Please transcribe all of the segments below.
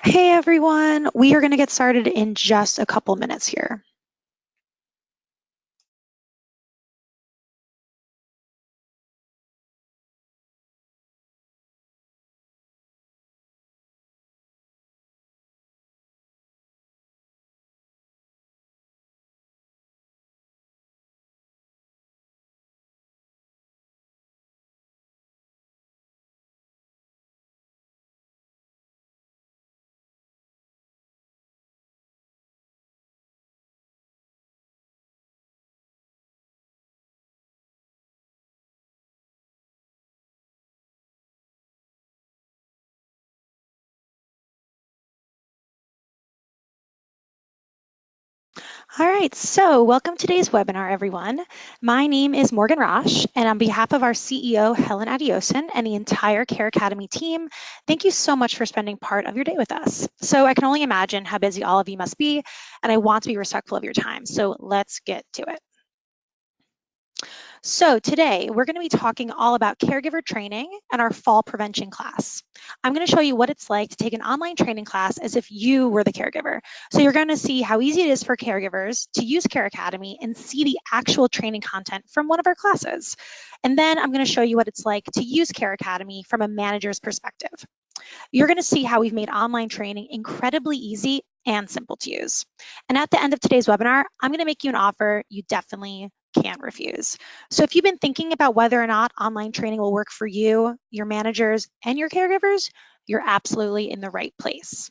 Hey everyone, we are going to get started in just a couple minutes here. All right, so welcome to today's webinar, everyone. My name is Morgan Rosh, and on behalf of our CEO, Helen Adioson, and the entire CareAcademy team, thank you so much for spending part of your day with us. So I can only imagine how busy all of you must be, and I want to be respectful of your time, so let's get to it. So today we're going to be talking all about caregiver training and our fall prevention class. I'm going to show you what it's like to take an online training class as if you were the caregiver. So you're going to see how easy it is for caregivers to use CareAcademy and see the actual training content from one of our classes. And then I'm going to show you what it's like to use CareAcademy from a manager's perspective. You're going to see how we've made online training incredibly easy and simple to use. And at the end of today's webinar, I'm going to make you an offer you definitely can't refuse. So if you've been thinking about whether or not online training will work for you, your managers, and your caregivers, you're absolutely in the right place.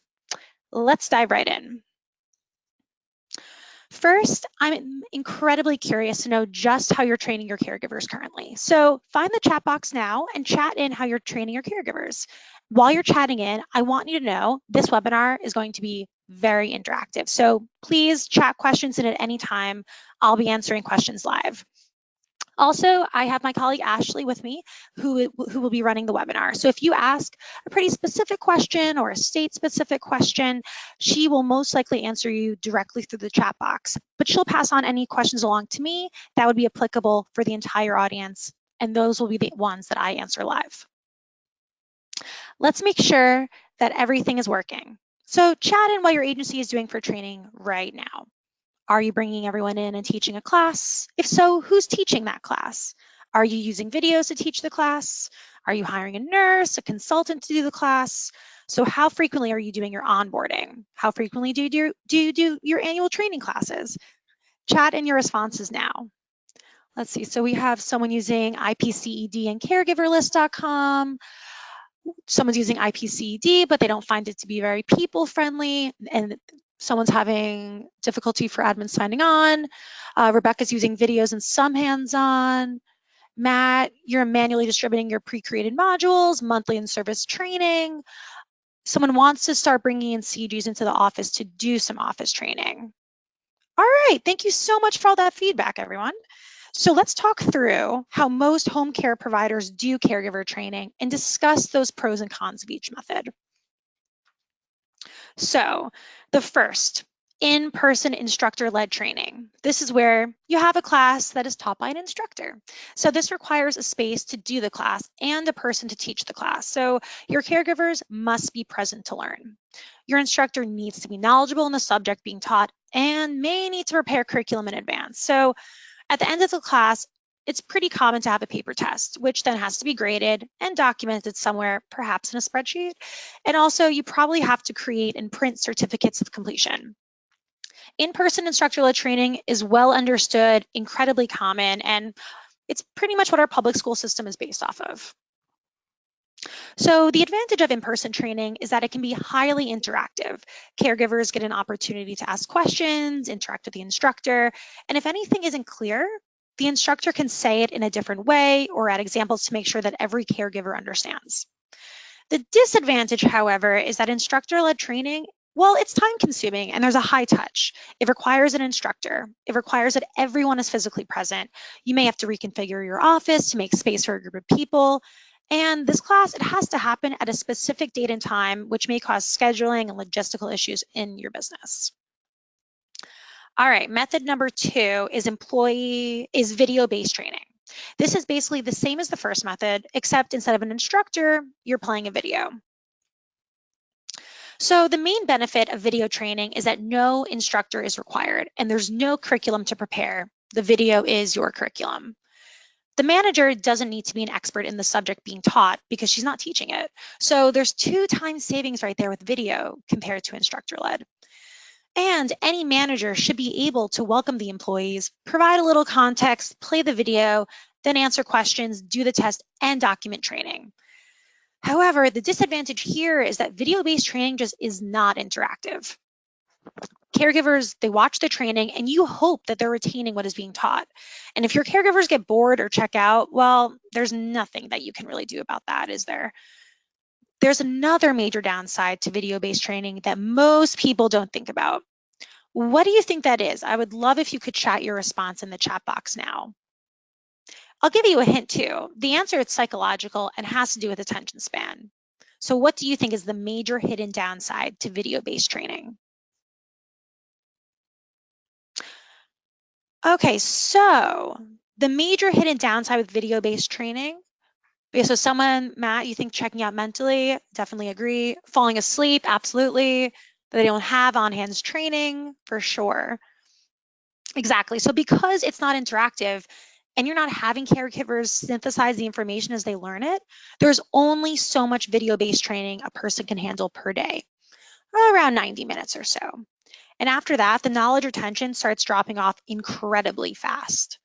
Let's dive right in. First, I'm incredibly curious to know just how you're training your caregivers currently. So find the chat box now and chat in how you're training your caregivers. While you're chatting in, I want you to know this webinar is going to be very interactive. So please chat questions in at any time. I'll be answering questions live. Also, I have my colleague Ashley with me who will be running the webinar. So if you ask a pretty specific question or a state-specific question, she will most likely answer you directly through the chat box, but she'll pass on any questions along to me that would be applicable for the entire audience, and those will be the ones that I answer live. Let's make sure that everything is working. So chat in what your agency is doing for training right now. Are you bringing everyone in and teaching a class? If so, who's teaching that class? Are you using videos to teach the class? Are you hiring a nurse, a consultant to do the class? So how frequently are you doing your onboarding? How frequently do you do your annual training classes? Chat in your responses now. Let's see, so we have someone using IPCED and caregiverlist.com. Someone's using IPCED, but they don't find it to be very people-friendly, and someone's having difficulty for admin signing on. Rebecca's using videos and some hands-on. Matt, you're manually distributing your pre-created modules, monthly in-service training. Someone wants to start bringing in CGs into the office to do some office training. All right, thank you so much for all that feedback, everyone. So let's talk through how most home care providers do caregiver training and discuss those pros and cons of each method. So the first, in-person instructor-led training. This is where you have a class that is taught by an instructor. So this requires a space to do the class and a person to teach the class. So your caregivers must be present to learn. Your instructor needs to be knowledgeable in the subject being taught and may need to prepare curriculum in advance. So at the end of the class, it's pretty common to have a paper test, which then has to be graded and documented somewhere, perhaps in a spreadsheet. And also, you probably have to create and print certificates of completion. In-person instructor-led training is well understood, incredibly common, and it's pretty much what our public school system is based off of. So the advantage of in-person training is that it can be highly interactive. Caregivers get an opportunity to ask questions, interact with the instructor, and if anything isn't clear, the instructor can say it in a different way or add examples to make sure that every caregiver understands. The disadvantage, however, is that instructor-led training, well, it's time-consuming and there's a high touch. It requires an instructor. It requires that everyone is physically present. You may have to reconfigure your office to make space for a group of people. And this class, it has to happen at a specific date and time, which may cause scheduling and logistical issues in your business. All right, method number 2 is video-based training. This is basically the same as the first method, except instead of an instructor, you're playing a video. So the main benefit of video training is that no instructor is required and there's no curriculum to prepare. The video is your curriculum. The manager doesn't need to be an expert in the subject being taught because she's not teaching it. So there's 2 times savings right there with video compared to instructor-led. And any manager should be able to welcome the employees, provide a little context, play the video, then answer questions, do the test, and document training. However, the disadvantage here is that video-based training just is not interactive. Caregivers, they watch the training and you hope that they're retaining what is being taught. And if your caregivers get bored or check out, well, there's nothing that you can really do about that, is there? There's another major downside to video-based training that most people don't think about. What do you think that is? I would love if you could chat your response in the chat box now. I'll give you a hint too. The answer is psychological and has to do with attention span. So what do you think is the major hidden downside to video-based training? Okay, so the major hidden downside with video-based training, so someone, Matt, you think checking out mentally, definitely agree. Falling asleep, absolutely. That they don't have on-hands training, for sure. Exactly, so because it's not interactive and you're not having caregivers synthesize the information as they learn it, there's only so much video-based training a person can handle per day, around 90 minutes or so. And after that, the knowledge retention starts dropping off incredibly fast.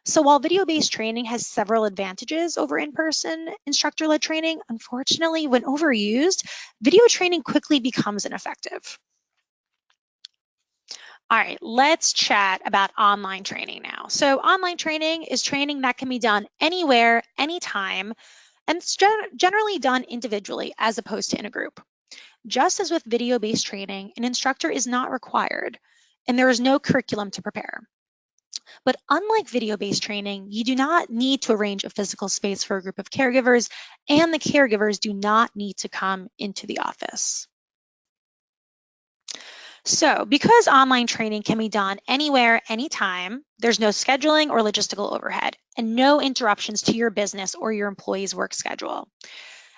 So while video-based training has several advantages over in-person instructor-led training, unfortunately, when overused, video training quickly becomes ineffective. All right, let's chat about online training now. So online training is training that can be done anywhere, anytime, and it's generally done individually as opposed to in a group. Just as with video-based training, an instructor is not required, and there is no curriculum to prepare. But unlike video-based training, you do not need to arrange a physical space for a group of caregivers, and the caregivers do not need to come into the office. So because online training can be done anywhere, anytime, there's no scheduling or logistical overhead, and no interruptions to your business or your employees' work schedule.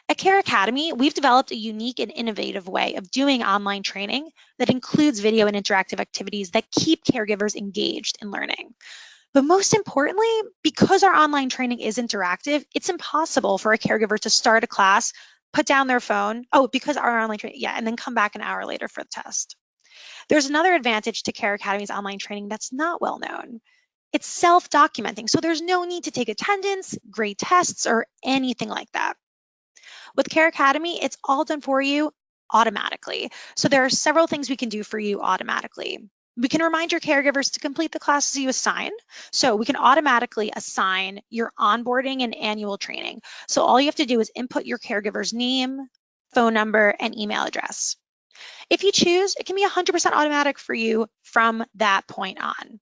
At CareAcademy, we've developed a unique and innovative way of doing online training that includes video and interactive activities that keep caregivers engaged in learning. But most importantly, because our online training is interactive, it's impossible for a caregiver to start a class, put down their phone, because our online training, and then come back an hour later for the test. There's another advantage to CareAcademy's online training that's not well known. It's self-documenting, so there's no need to take attendance, grade tests, or anything like that. With CareAcademy, it's all done for you automatically. So there are several things we can do for you automatically. We can remind your caregivers to complete the classes you assign. So we can automatically assign your onboarding and annual training. So all you have to do is input your caregiver's name, phone number, and email address. If you choose, it can be 100% automatic for you from that point on.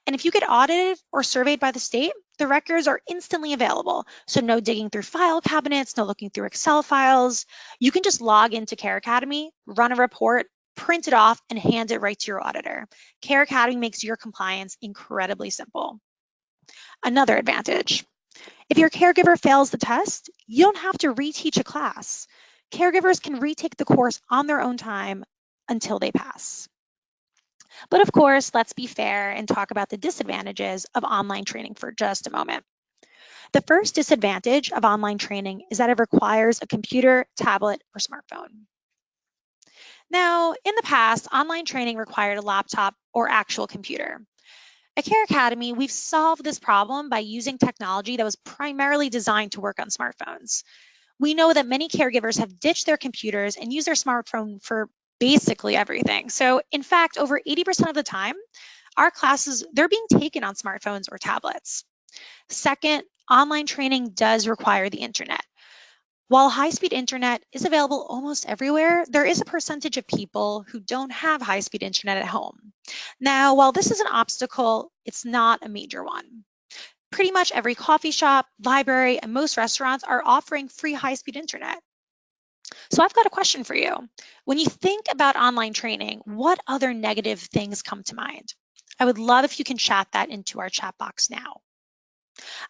And if you get audited or surveyed by the state, the records are instantly available. So no digging through file cabinets, no looking through Excel files. You can just log into CareAcademy, run a report, print it off, and hand it right to your auditor. CareAcademy makes your compliance incredibly simple. Another advantage, if your caregiver fails the test, you don't have to reteach a class. Caregivers can retake the course on their own time until they pass. But of course, let's be fair and talk about the disadvantages of online training for just a moment. The first disadvantage of online training is that it requires a computer, tablet, or smartphone. Now, in the past, online training required a laptop or actual computer. At CareAcademy, we've solved this problem by using technology that was primarily designed to work on smartphones. We know that many caregivers have ditched their computers and use their smartphone for basically everything. So in fact, over 80% of the time, our classes, they're being taken on smartphones or tablets. Second, online training does require the internet. While high-speed internet is available almost everywhere, there is a percentage of people who don't have high-speed internet at home. Now, while this is an obstacle, it's not a major one. Pretty much every coffee shop, library, and most restaurants are offering free high-speed internet. So I've got a question for you. When you think about online training, what other negative things come to mind? I would love if you can chat that into our chat box now.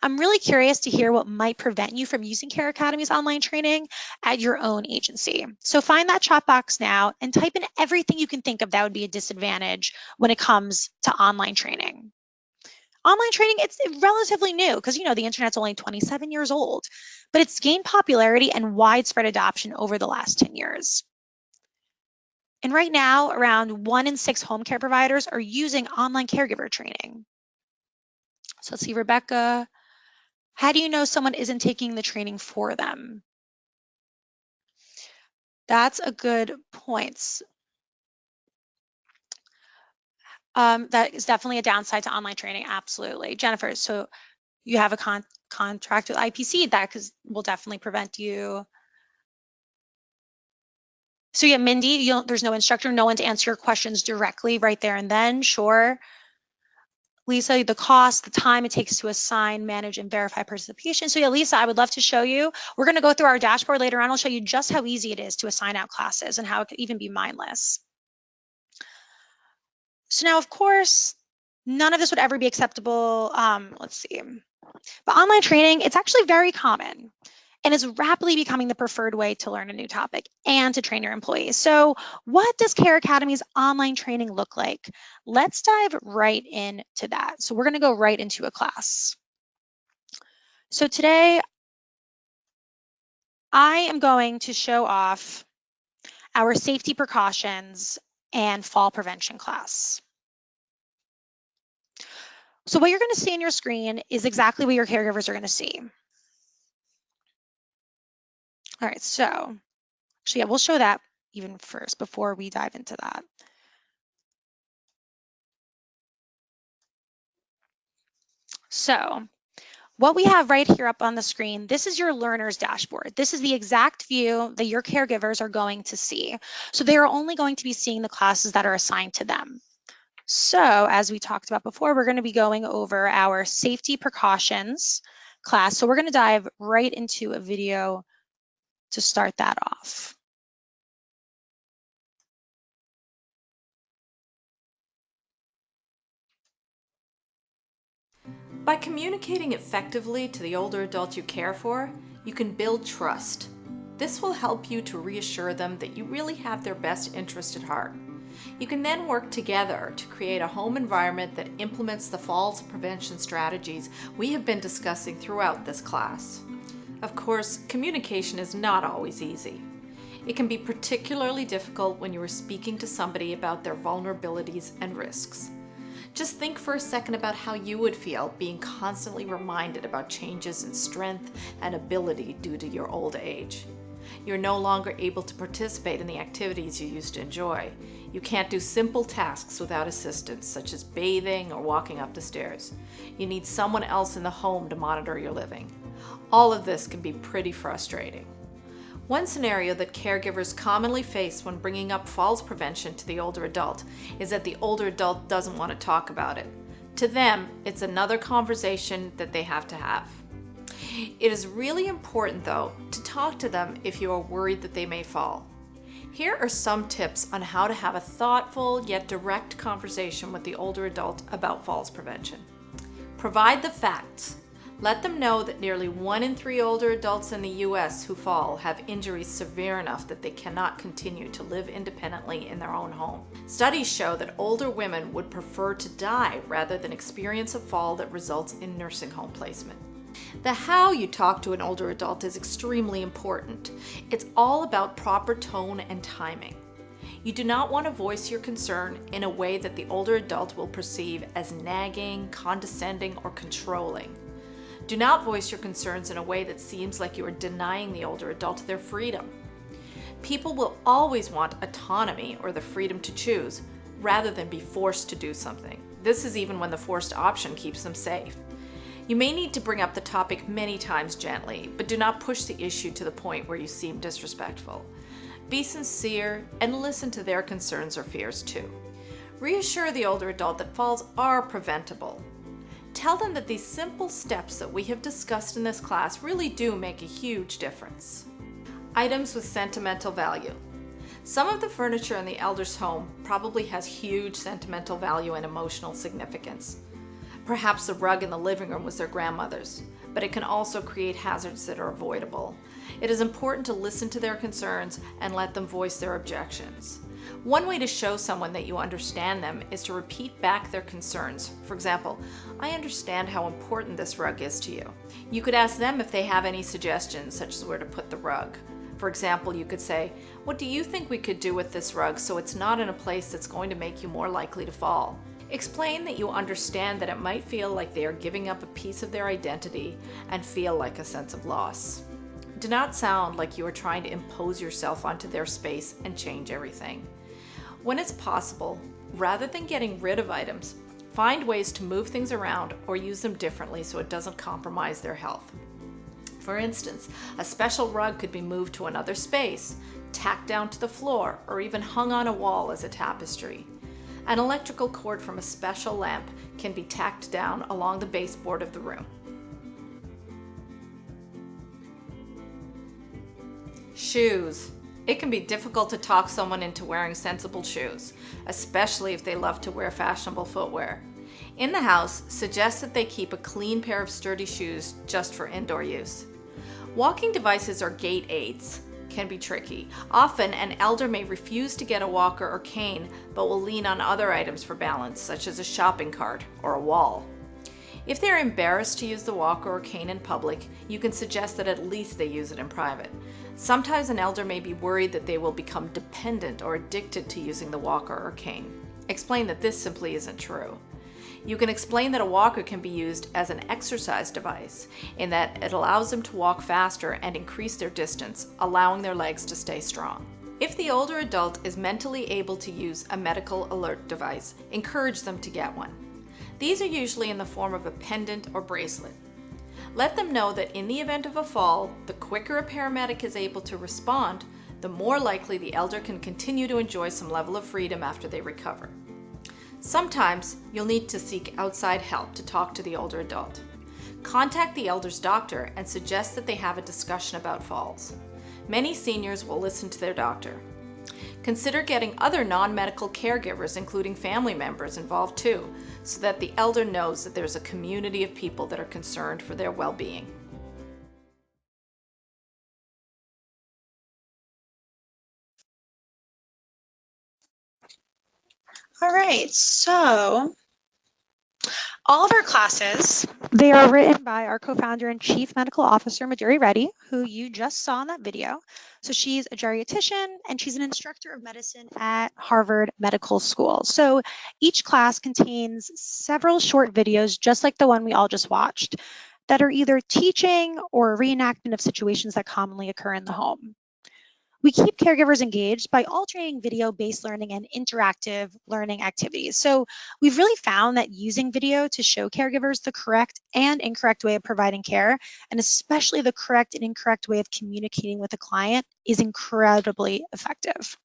I'm really curious to hear what might prevent you from using CareAcademy's online training at your own agency. So find that chat box now and type in everything you can think of that would be a disadvantage when it comes to online training. Online training, it's relatively new because, the internet's only 27 years old, but it's gained popularity and widespread adoption over the last 10 years. And right now, around 1 in 6 home care providers are using online caregiver training. So let's see, Rebecca, how do you know someone isn't taking the training for them? That's a good point. That is definitely a downside to online training, absolutely. Jennifer, so you have a contract with IPC that will definitely prevent you. So yeah, Mindy, there's no instructor, no one to answer your questions directly right there and then, sure. Lisa, the cost, the time it takes to assign, manage, and verify participation. So yeah, Lisa, I would love to show you. We're going to go through our dashboard later on. I'll show you just how easy it is to assign out classes and how it could even be mindless. So now, of course, none of this would ever be acceptable. Let's see. But online training, it's actually very common and is rapidly becoming the preferred way to learn a new topic and to train your employees. So what does CareAcademy's online training look like? Let's dive right into that. So we're going to go right into a class. So today, I am going to show off our safety precautions and fall prevention class. So what you're going to see on your screen is exactly what your caregivers are going to see. All right, so actually, yeah, we'll show that even first before we dive into that. So what we have right here up on the screen, this is your learner's dashboard. This is the exact view that your caregivers are going to see. So they are only going to be seeing the classes that are assigned to them. So as we talked about before, we're going to be going over our safety precautions class. So we're going to dive right into a video to start that off. By communicating effectively to the older adult you care for, you can build trust. This will help you to reassure them that you really have their best interest at heart. You can then work together to create a home environment that implements the falls prevention strategies we have been discussing throughout this class. Of course, communication is not always easy. It can be particularly difficult when you are speaking to somebody about their vulnerabilities and risks. Just think for a second about how you would feel being constantly reminded about changes in strength and ability due to your old age. You're no longer able to participate in the activities you used to enjoy. You can't do simple tasks without assistance, such as bathing or walking up the stairs. You need someone else in the home to monitor your living. All of this can be pretty frustrating. One scenario that caregivers commonly face when bringing up falls prevention to the older adult is that the older adult doesn't want to talk about it. To them, it's another conversation that they have to have. It is really important, though, to talk to them if you are worried that they may fall. Here are some tips on how to have a thoughtful yet direct conversation with the older adult about falls prevention. Provide the facts. Let them know that nearly 1 in 3 older adults in the U.S. who fall have injuries severe enough that they cannot continue to live independently in their own home. Studies show that older women would prefer to die rather than experience a fall that results in nursing home placement. The how you talk to an older adult is extremely important. It's all about proper tone and timing. You do not want to voice your concern in a way that the older adult will perceive as nagging, condescending, or controlling. Do not voice your concerns in a way that seems like you are denying the older adult their freedom. People will always want autonomy or the freedom to choose, rather than be forced to do something. This is even when the forced option keeps them safe. You may need to bring up the topic many times gently, but do not push the issue to the point where you seem disrespectful. Be sincere and listen to their concerns or fears too. Reassure the older adult that falls are preventable. Tell them that these simple steps that we have discussed in this class really do make a huge difference. Items with sentimental value. Some of the furniture in the elder's home probably has huge sentimental value and emotional significance. Perhaps the rug in the living room was their grandmother's, but it can also create hazards that are avoidable. It is important to listen to their concerns and let them voice their objections. One way to show someone that you understand them is to repeat back their concerns. For example, I understand how important this rug is to you. You could ask them if they have any suggestions, such as where to put the rug. For example, you could say, what do you think we could do with this rug so it's not in a place that's going to make you more likely to fall? Explain that you understand that it might feel like they are giving up a piece of their identity and feel like a sense of loss. Do not sound like you are trying to impose yourself onto their space and change everything. When it's possible, rather than getting rid of items, find ways to move things around or use them differently so it doesn't compromise their health. For instance, a special rug could be moved to another space, tacked down to the floor, or even hung on a wall as a tapestry. An electrical cord from a special lamp can be tacked down along the baseboard of the room. Shoes. It can be difficult to talk someone into wearing sensible shoes, especially if they love to wear fashionable footwear. In the house, suggest that they keep a clean pair of sturdy shoes just for indoor use. Walking devices or gait aids can be tricky. Often, an elder may refuse to get a walker or cane, but will lean on other items for balance, such as a shopping cart or a wall. If they're embarrassed to use the walker or cane in public, you can suggest that at least they use it in private. Sometimes an elder may be worried that they will become dependent or addicted to using the walker or cane. Explain that this simply isn't true. You can explain that a walker can be used as an exercise device, in that it allows them to walk faster and increase their distance, allowing their legs to stay strong. If the older adult is mentally able to use a medical alert device, encourage them to get one. These are usually in the form of a pendant or bracelet. Let them know that in the event of a fall, the quicker a paramedic is able to respond, the more likely the elder can continue to enjoy some level of freedom after they recover. Sometimes you'll need to seek outside help to talk to the older adult. Contact the elder's doctor and suggest that they have a discussion about falls. Many seniors will listen to their doctor. Consider getting other non-medical caregivers, including family members, involved too, so that the elder knows that there's a community of people that are concerned for their well-being. All right, so all of our classes, they are written by our co-founder and chief medical officer, Madhuri Reddy, who you just saw in that video. So she's a geriatrician and she's an instructor of medicine at Harvard Medical School. So each class contains several short videos, just like the one we all just watched, that are either teaching or a reenactment of situations that commonly occur in the home. We keep caregivers engaged by alternating video-based learning and interactive learning activities. So we've really found that using video to show caregivers the correct and incorrect way of providing care, and especially the correct and incorrect way of communicating with a client, is incredibly effective.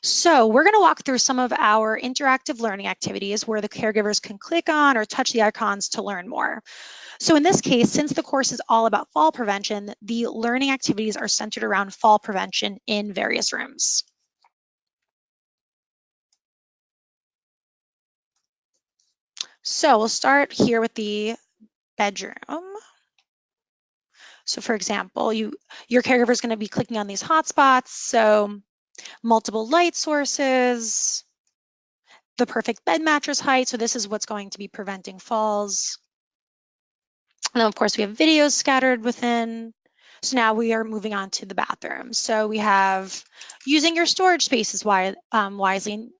So we're going to walk through some of our interactive learning activities where the caregivers can click on or touch the icons to learn more. So in this case, since the course is all about fall prevention, the learning activities are centered around fall prevention in various rooms. So we'll start here with the bedroom. So for example, your caregiver is going to be clicking on these hotspots. So multiple light sources, the perfect bed mattress height. So this is what's going to be preventing falls. And then of course we have videos scattered within. So now we are moving on to the bathroom. So we have using your storage spaces wisely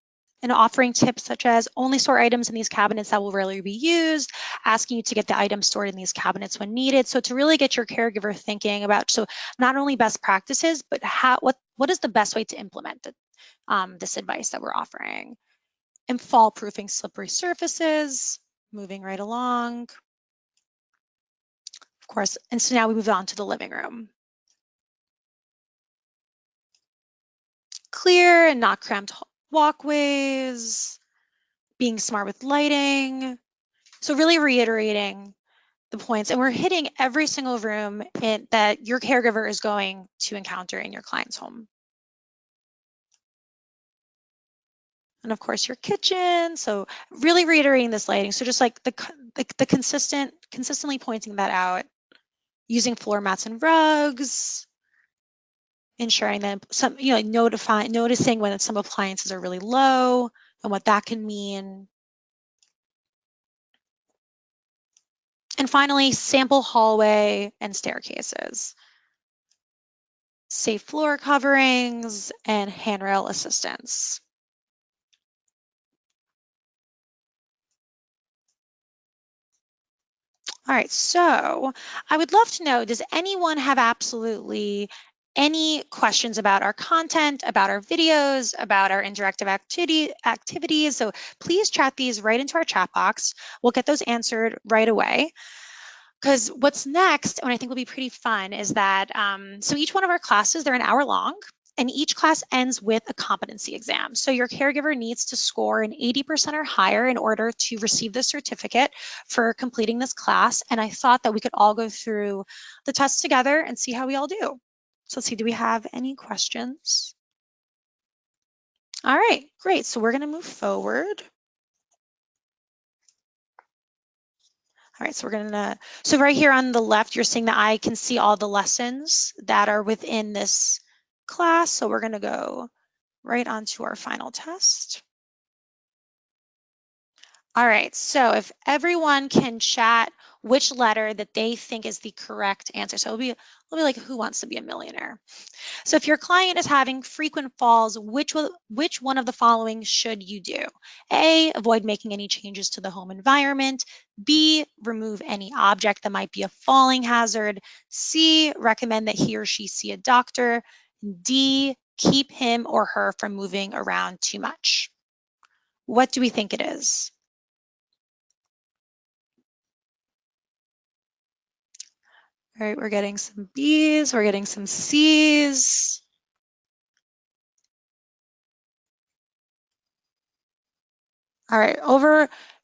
and offering tips such as only store items in these cabinets that will rarely be used, asking you to get the items stored in these cabinets when needed. So to really get your caregiver thinking about, so not only best practices, but what is the best way to implement this advice that we're offering. And fall proofing slippery surfaces, moving right along. Of course, and so now we move on to the living room. Clear and not cramped walkways, being smart with lighting. So really reiterating the points, and we're hitting every single room that your caregiver is going to encounter in your client's home. And of course your kitchen. So really reiterating this lighting. So just like the consistently pointing that out, using floor mats and rugs, ensuring that some, noticing when some appliances are really low and what that can mean. And finally, sample hallway and staircases, safe floor coverings, and handrail assistance. All right, so I would love to know, does anyone have absolutely any questions about our content, about our videos, about our interactive activities? So please chat these right into our chat box. We'll get those answered right away. Because what's next, and I think will be pretty fun, is that so each one of our classes, they're an hour long, and each class ends with a competency exam. So your caregiver needs to score an 80% or higher in order to receive the certificate for completing this class. And I thought that we could all go through the test together and see how we all do. So let's see, do we have any questions? All right, great. So we're going to move forward. All right, so we're gonna, so right here on the left, you're seeing that I can see all the lessons that are within this class. So we're gonna go right onto our final test. All right, so if everyone can chat which letter that they think is the correct answer. So it'll be like, who wants to be a millionaire? So if your client is having frequent falls, which one of the following should you do? A, avoid making any changes to the home environment. B, remove any object that might be a falling hazard. C, recommend that he or she see a doctor. D, keep him or her from moving around too much. What do we think it is? All right, we're getting some B's, we're getting some C's. All right,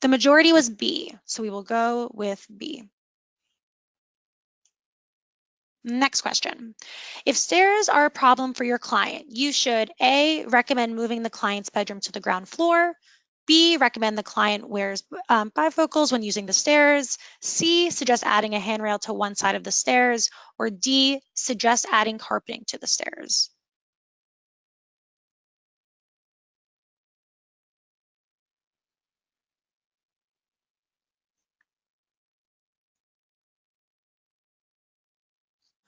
the majority was B, so we will go with B. Next question. If stairs are a problem for your client, you should A, recommend moving the client's bedroom to the ground floor. B, recommend the client wears bifocals when using the stairs. C, suggest adding a handrail to one side of the stairs. Or D, suggest adding carpeting to the stairs.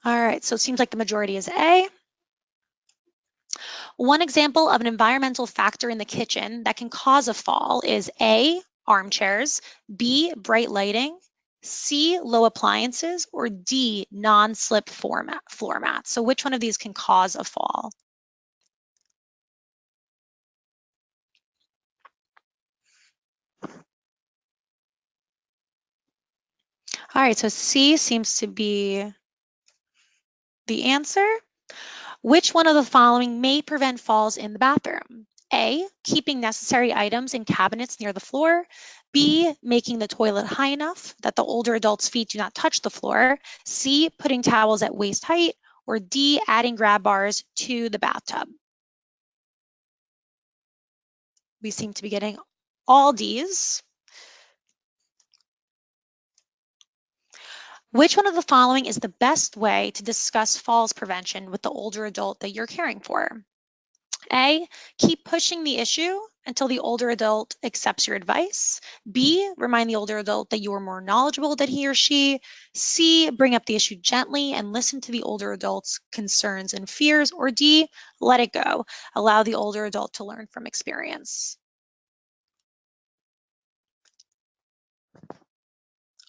All right, so it seems like the majority is A. One example of an environmental factor in the kitchen that can cause a fall is A, armchairs, B, bright lighting, C, low appliances, or D, non-slip floor mats. So which one of these can cause a fall? All right, so C seems to be the answer. Which one of the following may prevent falls in the bathroom? A, keeping necessary items in cabinets near the floor. B, making the toilet high enough that the older adult's feet do not touch the floor. C, putting towels at waist height. Or D, adding grab bars to the bathtub. We seem to be getting all D's. Which one of the following is the best way to discuss falls prevention with the older adult that you're caring for? A, keep pushing the issue until the older adult accepts your advice. B, remind the older adult that you are more knowledgeable than he or she. C, bring up the issue gently and listen to the older adult's concerns and fears. Or D, let it go. Allow the older adult to learn from experience.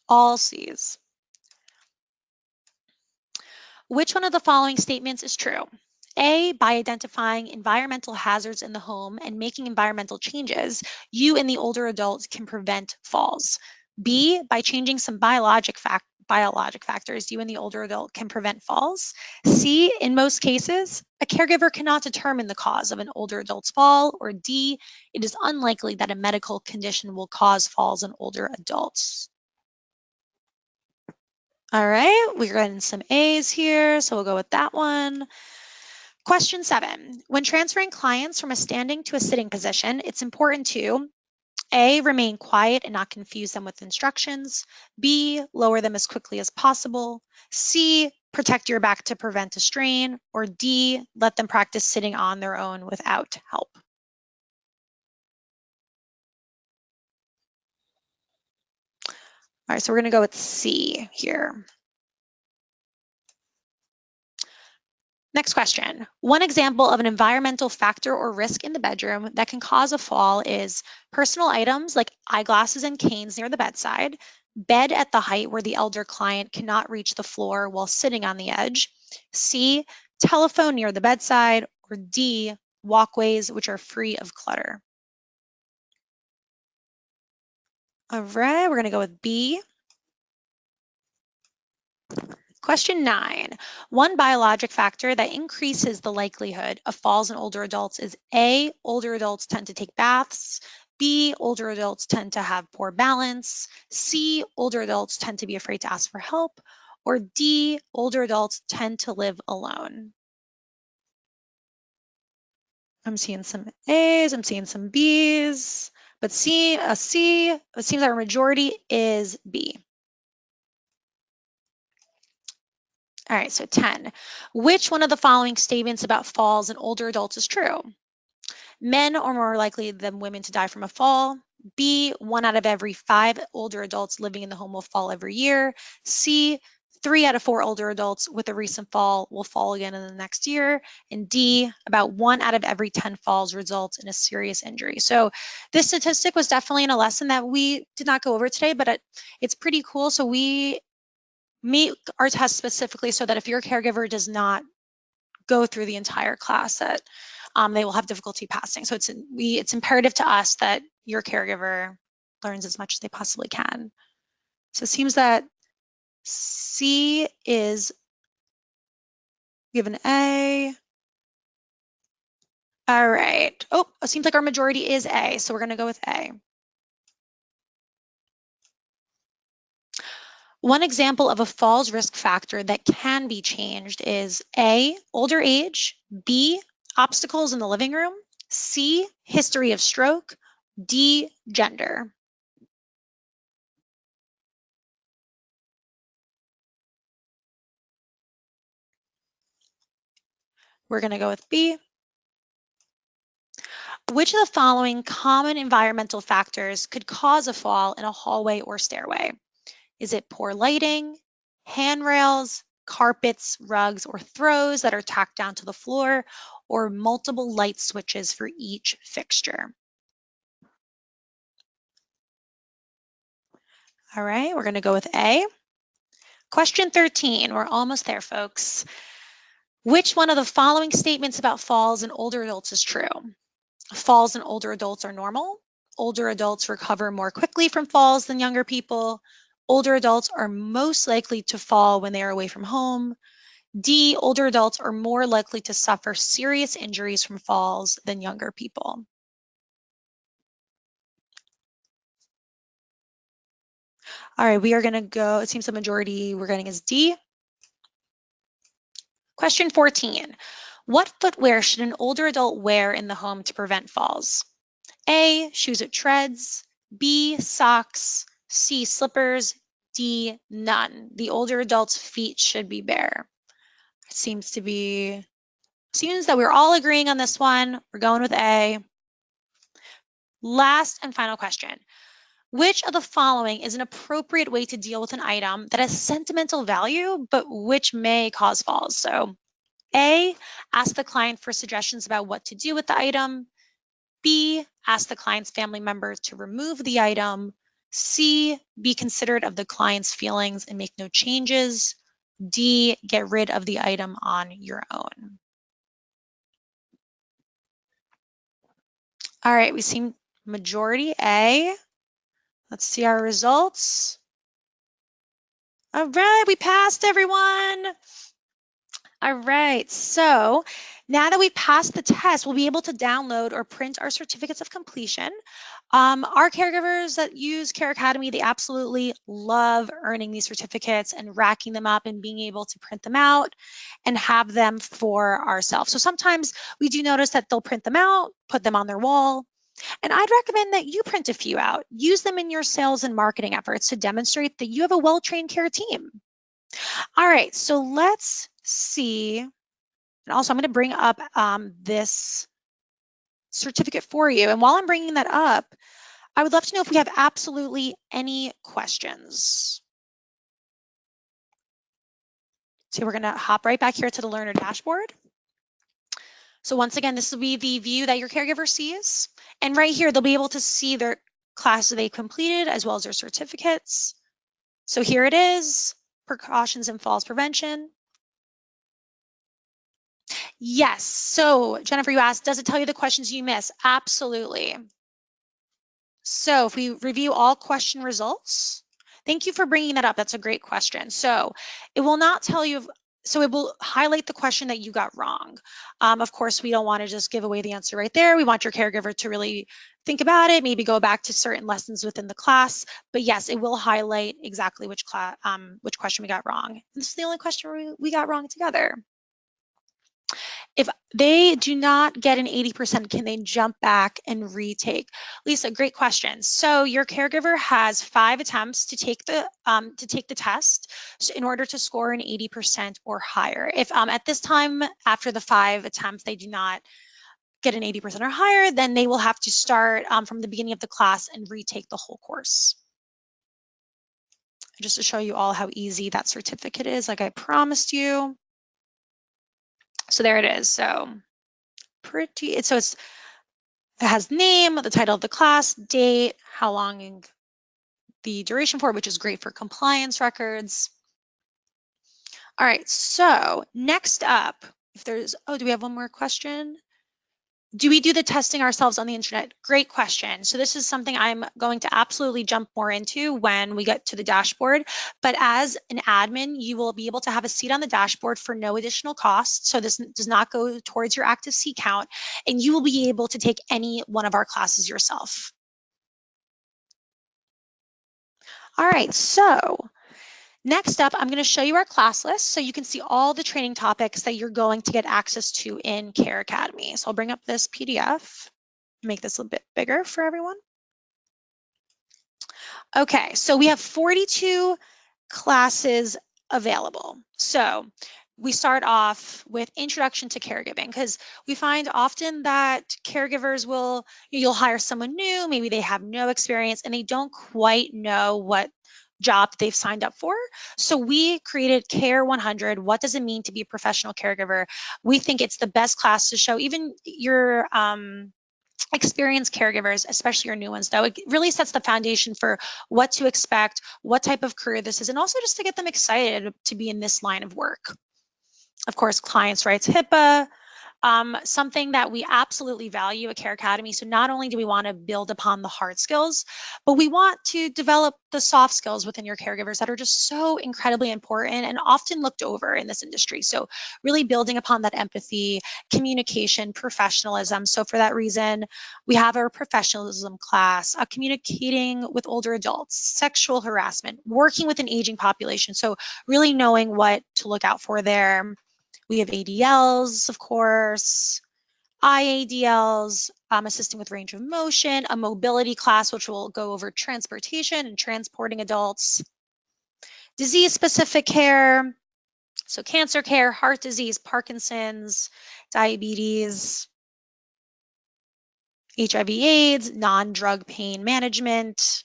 All C's. Which one of the following statements is true? A, by identifying environmental hazards in the home and making environmental changes, you and the older adults can prevent falls. B, by changing some biologic factors, you and the older adult can prevent falls. C, in most cases, a caregiver cannot determine the cause of an older adult's fall. Or D, it is unlikely that a medical condition will cause falls in older adults. All right, we're getting some A's here, so we'll go with that one. Question 7. When transferring clients from a standing to a sitting position, it's important to A, remain quiet and not confuse them with instructions. B, lower them as quickly as possible. C, protect your back to prevent a strain. Or D, let them practice sitting on their own without help. All right, so we're going to go with C here. Next question. One example of an environmental factor or risk in the bedroom that can cause a fall is personal items like eyeglasses and canes near the bedside, bed at the height where the elder client cannot reach the floor while sitting on the edge, C, telephone near the bedside, or D, walkways which are free of clutter. All right, we're going to go with B. Question 9. One biologic factor that increases the likelihood of falls in older adults is A, older adults tend to take baths, B, older adults tend to have poor balance, C, older adults tend to be afraid to ask for help, or D, older adults tend to live alone. I'm seeing some A's, I'm seeing some B's, but it seems our majority is B. All right, so 10. Which one of the following statements about falls in older adults is true? Men are more likely than women to die from a fall. B, 1 out of every 5 older adults living in the home will fall every year. C, 3 out of 4 older adults with a recent fall will fall again in the next year. And D, about 1 out of every 10 falls results in a serious injury. So this statistic was definitely in a lesson that we did not go over today, but it's pretty cool. So we make our test specifically so that if your caregiver does not go through the entire class, that they will have difficulty passing. So it's imperative to us that your caregiver learns as much as they possibly can. So it seems that C is given A. All right. Oh, it seems like our majority is A, so we're going to go with A. One example of a falls risk factor that can be changed is A, older age, B, obstacles in the living room, C, history of stroke, D, gender. We're going to go with B. Which of the following common environmental factors could cause a fall in a hallway or stairway? Is it poor lighting, handrails, carpets, rugs, or throws that are tacked down to the floor, or multiple light switches for each fixture? All right, we're going to go with A. Question 13, we're almost there, folks. Which one of the following statements about falls in older adults is true? Falls in older adults are normal. Older adults recover more quickly from falls than younger people. Older adults are most likely to fall when they are away from home. D, older adults are more likely to suffer serious injuries from falls than younger people. All right, we are going to go, it seems the majority we're getting is D. Question 14. What footwear should an older adult wear in the home to prevent falls? A, shoes with treads, B, socks, C, slippers, D, none. The older adult's feet should be bare. It seems that we're all agreeing on this one. We're going with A. Last and final question. Which of the following is an appropriate way to deal with an item that has sentimental value, but which may cause falls? So A, ask the client for suggestions about what to do with the item. B, ask the client's family members to remove the item. C, be considerate of the client's feelings and make no changes. D, get rid of the item on your own. All right, we see majority A. Let's see our results. All right, we passed, everyone. All right, so Now that we've passed the test, we'll be able to download or print our certificates of completion. Our caregivers that use CareAcademy, they absolutely love earning these certificates and racking them up and being able to print them out and have them for ourselves. So sometimes we do notice that they'll print them out, put them on their wall, and I'd recommend that you print a few out. Use them in your sales and marketing efforts to demonstrate that you have a well-trained care team. All right, so let's see. And also, I'm going to bring up this certificate for you. And while I'm bringing that up, I would love to know if we have absolutely any questions. So we're going to hop right back here to the learner dashboard. So once again, this will be the view that your caregiver sees. And right here, they'll be able to see their classes they completed as well as their certificates. So here it is, precautions and falls prevention. Yes, so Jennifer, you asked, does it tell you the questions you missed? Absolutely. So if we review all question results, thank you for bringing that up. That's a great question. So it will not tell you, so it will highlight the question that you got wrong. Of course, we don't want to just give away the answer right there. We want your caregiver to really think about it, maybe go back to certain lessons within the class. But yes, it will highlight exactly which question we got wrong. This is the only question we got wrong together. If they do not get an 80%, can they jump back and retake? Lisa, great question. So your caregiver has 5 attempts to take the test in order to score an 80% or higher. If at this time, after the 5 attempts, they do not get an 80% or higher, then they will have to start from the beginning of the class and retake the whole course. Just to show you all how easy that certificate is, like I promised you. So there it is. So it has name, the title of the class, date, how long the duration for, which is great for compliance records. All right, so next up, if there's, do we have one more question? Do we do the testing ourselves on the internet? Great question. So this is something I'm going to absolutely jump more into when we get to the dashboard. But as an admin, you will be able to have a seat on the dashboard for no additional cost. So this does not go towards your active seat count, and you will be able to take any one of our classes yourself. All right, so next up, I'm going to show you our class list so you can see all the training topics that you're going to get access to in CareAcademy. So I'll bring up this PDF, make this a bit bigger for everyone. Okay, so we have 42 classes available. So we start off with introduction to caregiving because we find often that caregivers you'll hire someone new, maybe they have no experience and they don't quite know what job they've signed up for. So we created Care 100. What does it mean to be a professional caregiver? We think it's the best class to show even your experienced caregivers, especially your new ones, though. It really sets the foundation for what to expect, what type of career this is, and also just to get them excited to be in this line of work. Of course, clients' rights, HIPAA, something that we absolutely value at CareAcademy. So not only do we want to build upon the hard skills, but we want to develop the soft skills within your caregivers that are just so incredibly important and often looked over in this industry. So really building upon that empathy, communication, professionalism. So for that reason, we have our professionalism class, communicating with older adults, sexual harassment, working with an aging population. So really knowing what to look out for there. We have ADLs, of course, IADLs, assisting with range of motion, a mobility class, which will go over transportation and transporting adults, disease-specific care, so cancer care, heart disease, Parkinson's, diabetes, HIV/AIDS, non-drug pain management,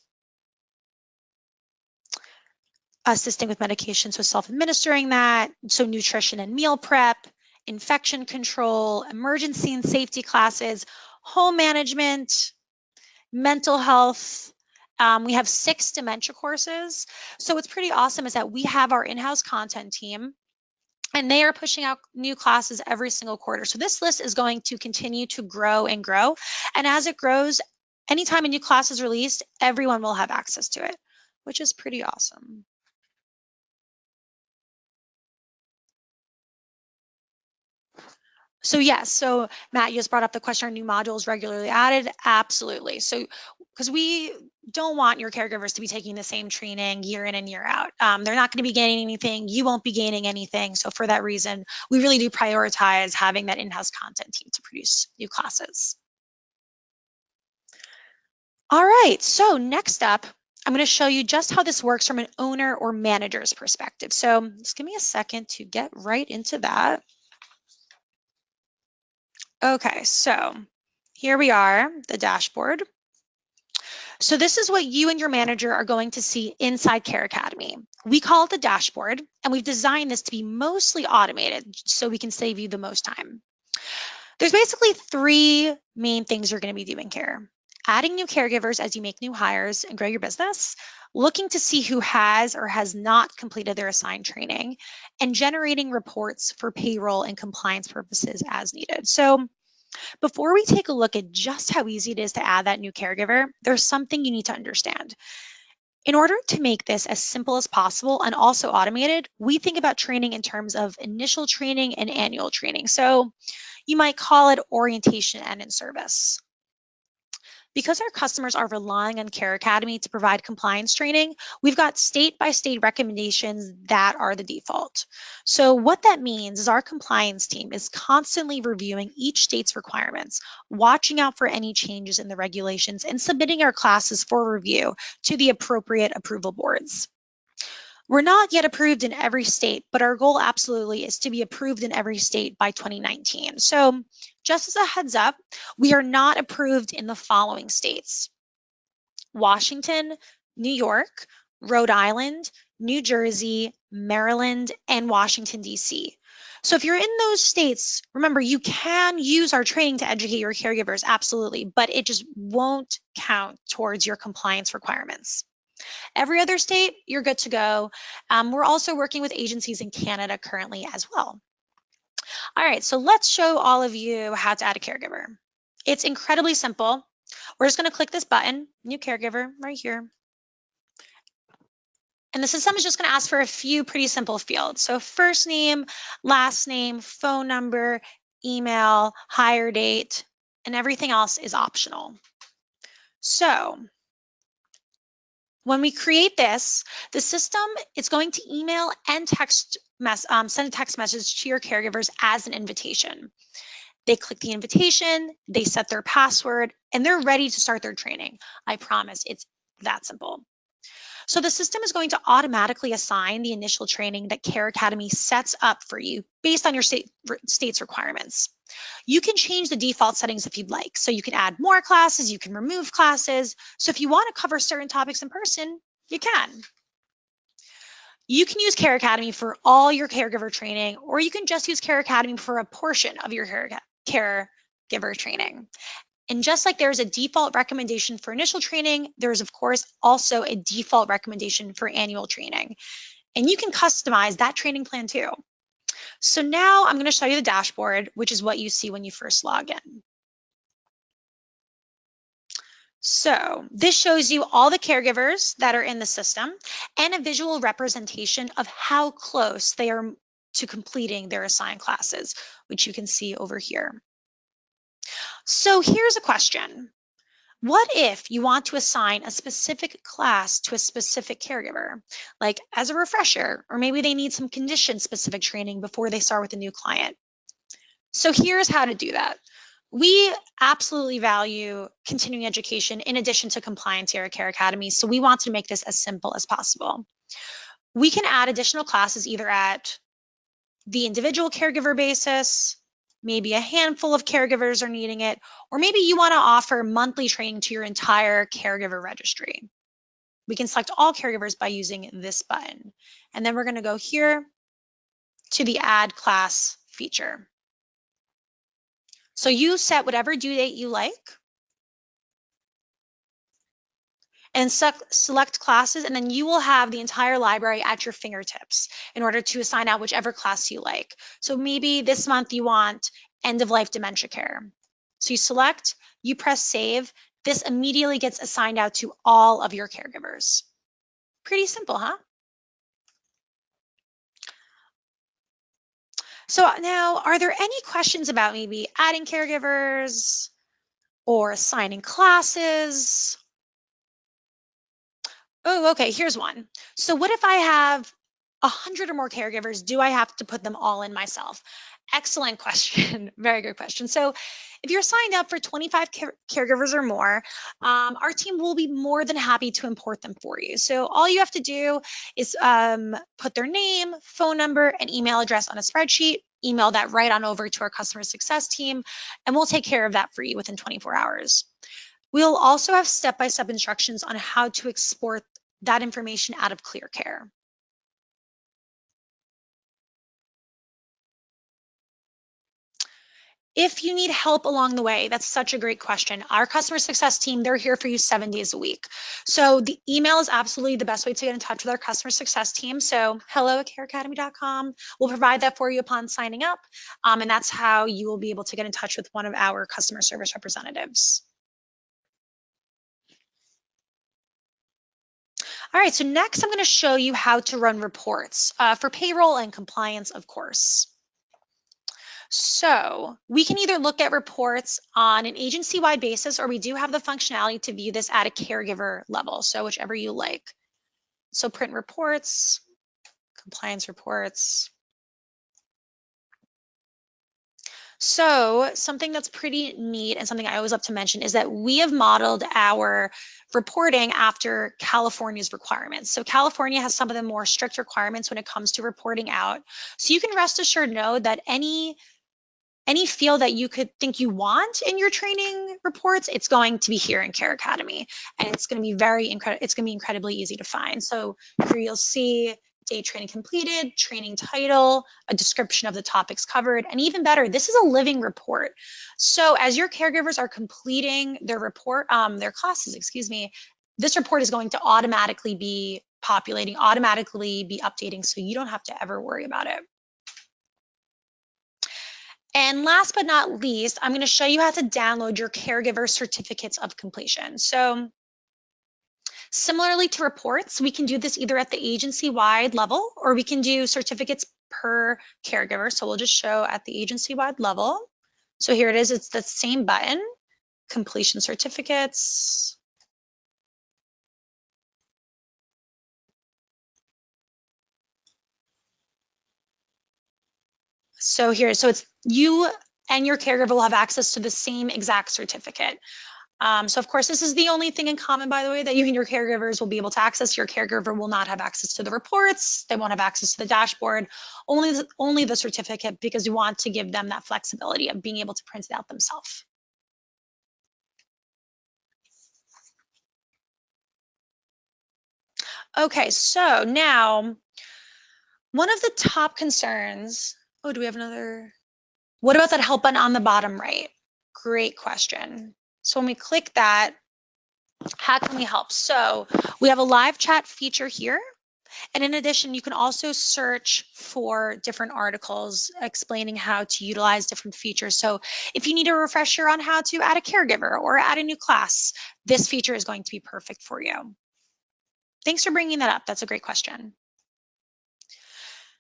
assisting with medication, so self-administering that, so nutrition and meal prep, infection control, emergency and safety classes, home management, mental health. We have 6 dementia courses. So what's pretty awesome is that we have our in-house content team, and they are pushing out new classes every single quarter. So this list is going to continue to grow and grow. And as it grows, anytime a new class is released, everyone will have access to it, which is pretty awesome. So yes, so Matt, you just brought up the question, are new modules regularly added? Absolutely. So because we don't want your caregivers to be taking the same training year in and year out. They're not going to be gaining anything. You won't be gaining anything. So for that reason, we really do prioritize having that in-house content team to produce new classes. All right, so next up, I'm going to show you just how this works from an owner or manager's perspective. So just give me a second to get right into that. Okay, so here we are, the dashboard. So this is what you and your manager are going to see inside CareAcademy. We call it the dashboard, and we've designed this to be mostly automated so we can save you the most time. There's basically three main things you're going to be doing here. Adding new caregivers as you make new hires and grow your business, looking to see who has or has not completed their assigned training, and generating reports for payroll and compliance purposes as needed. So before we take a look at just how easy it is to add that new caregiver, there's something you need to understand. In order to make this as simple as possible and also automated, we think about training in terms of initial training and annual training. So you might call it orientation and in-service. Because our customers are relying on CareAcademy to provide compliance training, we've got state-by-state recommendations that are the default. So what that means is our compliance team is constantly reviewing each state's requirements, watching out for any changes in the regulations, and submitting our classes for review to the appropriate approval boards. We're not yet approved in every state, but our goal absolutely is to be approved in every state by 2019. So just as a heads up, we are not approved in the following states: Washington, New York, Rhode Island, New Jersey, Maryland, and Washington, D.C. So if you're in those states, remember, you can use our training to educate your caregivers, absolutely, but it just won't count towards your compliance requirements. Every other state, you're good to go. We're also working with agencies in Canada currently as well. All right, so let's show all of you how to add a caregiver. It's incredibly simple. We're just going to click this button, new caregiver, right here. And the system is just going to ask for a few pretty simple fields. So first name, last name, phone number, email, hire date, and everything else is optional. So when we create this, the system is going to email and send a text message to your caregivers as an invitation. They click the invitation, they set their password, and they're ready to start their training. I promise, it's that simple. So the system is going to automatically assign the initial training that CareAcademy sets up for you based on your state's requirements. You can change the default settings if you'd like. So you can add more classes, you can remove classes. So if you want to cover certain topics in person, you can. You can use CareAcademy for all your caregiver training, or you can just use CareAcademy for a portion of your caregiver training. And just like there's a default recommendation for initial training, there's of course also a default recommendation for annual training. And you can customize that training plan too. So now I'm going to show you the dashboard, which is what you see when you first log in. So this shows you all the caregivers that are in the system and a visual representation of how close they are to completing their assigned classes, which you can see over here. So here's a question. What if you want to assign a specific class to a specific caregiver, like as a refresher, or maybe they need some condition-specific training before they start with a new client? So here's how to do that. We absolutely value continuing education in addition to compliance here at CareAcademy, so we want to make this as simple as possible. We can add additional classes either at the individual caregiver basis, maybe a handful of caregivers are needing it, or maybe you want to offer monthly training to your entire caregiver registry. We can select all caregivers by using this button. And then we're going to go here to the Add Class feature. So you set whatever due date you like and select classes, and then you will have the entire library at your fingertips in order to assign out whichever class you like. So maybe this month you want end-of-life dementia care. So you select, you press save. This immediately gets assigned out to all of your caregivers. Pretty simple, huh? So now, are there any questions about maybe adding caregivers or assigning classes? Oh, okay, here's one. So what if I have 100 or more caregivers? Do I have to put them all in myself? Excellent question. Very good question. So if you're signed up for 25 caregivers or more, our team will be more than happy to import them for you. So all you have to do is put their name, phone number, and email address on a spreadsheet, email that right on over to our customer success team, and we'll take care of that for you within 24 hours. We'll also have step-by-step instructions on how to export that information out of ClearCare. If you need help along the way, that's such a great question. Our customer success team, they're here for you 7 days a week. So the email is absolutely the best way to get in touch with our customer success team. So hello@careacademy.com. We'll provide that for you upon signing up. And that's how you will be able to get in touch with one of our customer service representatives. All right, so next I'm going to show you how to run reports for payroll and compliance, of course. So we can either look at reports on an agency-wide basis, or we do have the functionality to view this at a caregiver level. So whichever you like. So print reports, compliance reports. So something that's pretty neat and something I always love to mention is that we have modeled our reporting after California's requirements. So California has some of the more strict requirements when it comes to reporting out. So you can rest assured know that any field that you could think you want in your training reports, it's going to be here in CareAcademy, and it's going to be incredibly easy to find. So here you'll see date training completed, training title, a description of the topics covered, and even better, this is a living report. So as your caregivers are completing their their classes, this report is going to automatically be populating, automatically be updating, so you don't have to ever worry about it. And last but not least, I'm going to show you how to download your caregiver certificates of completion. So similarly to reports, we can do this either at the agency-wide level, or we can do certificates per caregiver. So we'll just show at the agency-wide level. So here it is, it's the same button, completion certificates. So it's you and your caregiver will have access to the same exact certificate. So of course, this is the only thing in common, by the way, that you and your caregivers will be able to access. Your caregiver will not have access to the reports. They won't have access to the dashboard, only the certificate, because we want to give them that flexibility of being able to print it out themselves. Okay, so now one of the top concerns, oh, do we have another? What about that help button on the bottom right? Great question. So when we click that, how can we help? So we have a live chat feature here. And in addition, you can also search for different articles explaining how to utilize different features. So if you need a refresher on how to add a caregiver or add a new class, this feature is going to be perfect for you. Thanks for bringing that up. That's a great question.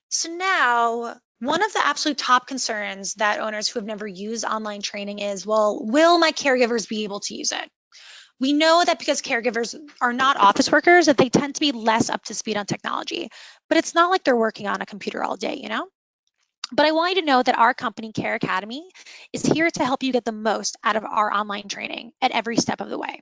So now, one of the absolute top concerns that owners who have never used online training is, well, will my caregivers be able to use it? We know that because caregivers are not office workers, that they tend to be less up to speed on technology, but it's not like they're working on a computer all day, you know? But I want you to know that our company, CareAcademy, is here to help you get the most out of our online training at every step of the way.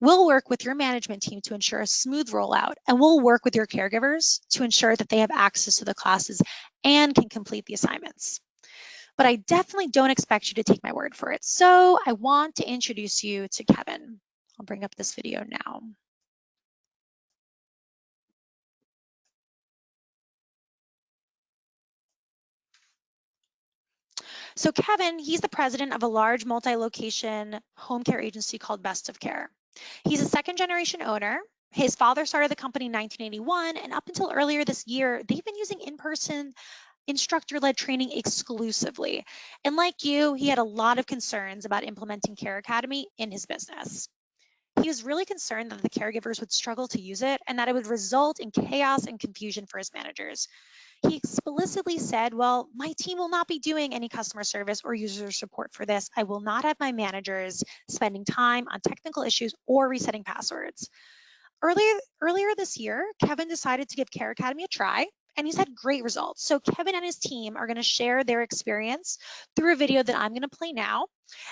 We'll work with your management team to ensure a smooth rollout, and we'll work with your caregivers to ensure that they have access to the classes and can complete the assignments. But I definitely don't expect you to take my word for it. So I want to introduce you to Kevin. I'll bring up this video now. So Kevin, he's the president of a large multi-location home care agency called Best of Care. He's a second generation owner. His father started the company in 1981, and up until earlier this year, they've been using in-person instructor-led training exclusively. And like you, he had a lot of concerns about implementing CareAcademy in his business. he was really concerned that the caregivers would struggle to use it and that it would result in chaos and confusion for his managers. He explicitly said, well, my team will not be doing any customer service or user support for this. I will not have my managers spending time on technical issues or resetting passwords. Earlier this year, Kevin decided to give CareAcademy a try, and he's had great results. So Kevin and his team are going to share their experience through a video that I'm going to play now.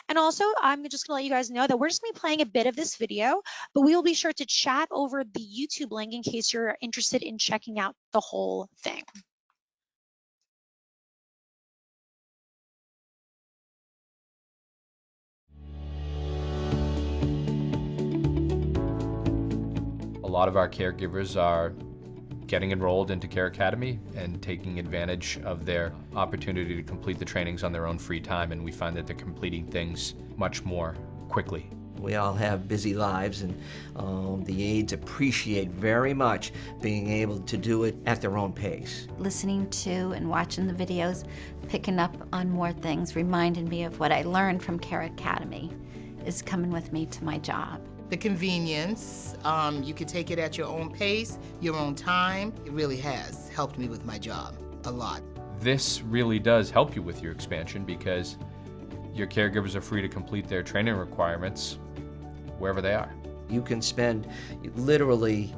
And also, I'm just going to let you guys know that we're just going to be playing a bit of this video, but we will be sure to chat over the YouTube link in case you're interested in checking out the whole thing. A lot of our caregivers are getting enrolled into CareAcademy and taking advantage of their opportunity to complete the trainings on their own free time, and we find that they're completing things much more quickly. We all have busy lives, and the aides appreciate very much being able to do it at their own pace. Listening to and watching the videos, picking up on more things, reminded me of what I learned from CareAcademy is coming with me to my job. The convenience, you can take it at your own pace, your own time. It really has helped me with my job a lot. This really does help you with your expansion because your caregivers are free to complete their training requirements wherever they are. You can spend literally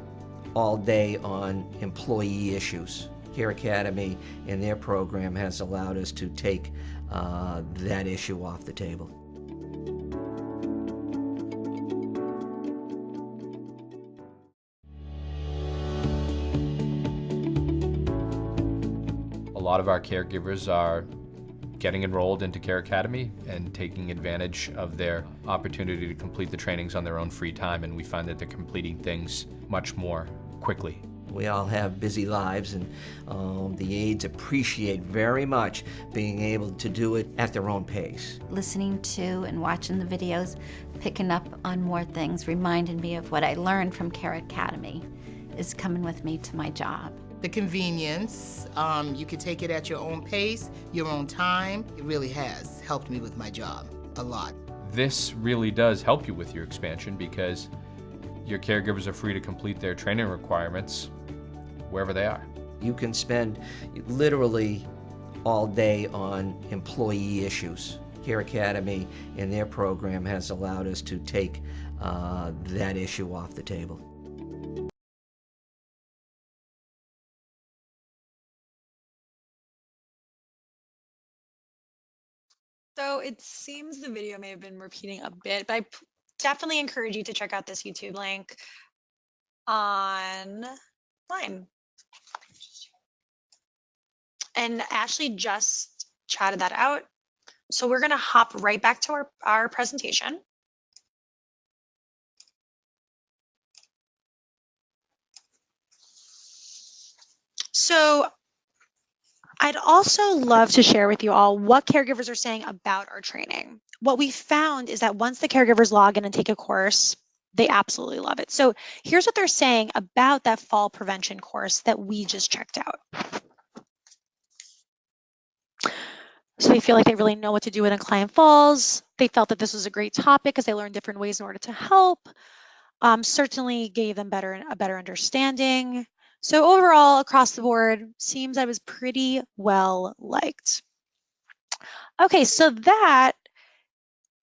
all day on employee issues. CareAcademy and their program has allowed us to take that issue off the table. A lot of our caregivers are getting enrolled into CareAcademy and taking advantage of their opportunity to complete the trainings on their own free time, and we find that they're completing things much more quickly. We all have busy lives, and the aides appreciate very much being able to do it at their own pace. Listening to and watching the videos, picking up on more things, reminded me of what I learned from CareAcademy is coming with me to my job. The convenience, you can take it at your own pace, your own time. It really has helped me with my job a lot. This really does help you with your expansion because your caregivers are free to complete their training requirements wherever they are. You can spend literally all day on employee issues. CareAcademy and their program has allowed us to take that issue off the table. So it seems the video may have been repeating a bit, but I definitely encourage you to check out this YouTube link online. And Ashley just chatted that out. So we're going to hop right back to our presentation. So I'd also love to share with you all what caregivers are saying about our training. What we found is that once the caregivers log in and take a course, they absolutely love it. So here's what they're saying about that fall prevention course that we just checked out. So they feel like they really know what to do when a client falls. They felt that this was a great topic because they learned different ways in order to help. Certainly gave them a better understanding. So overall, across the board, seems I was pretty well liked. Okay, so that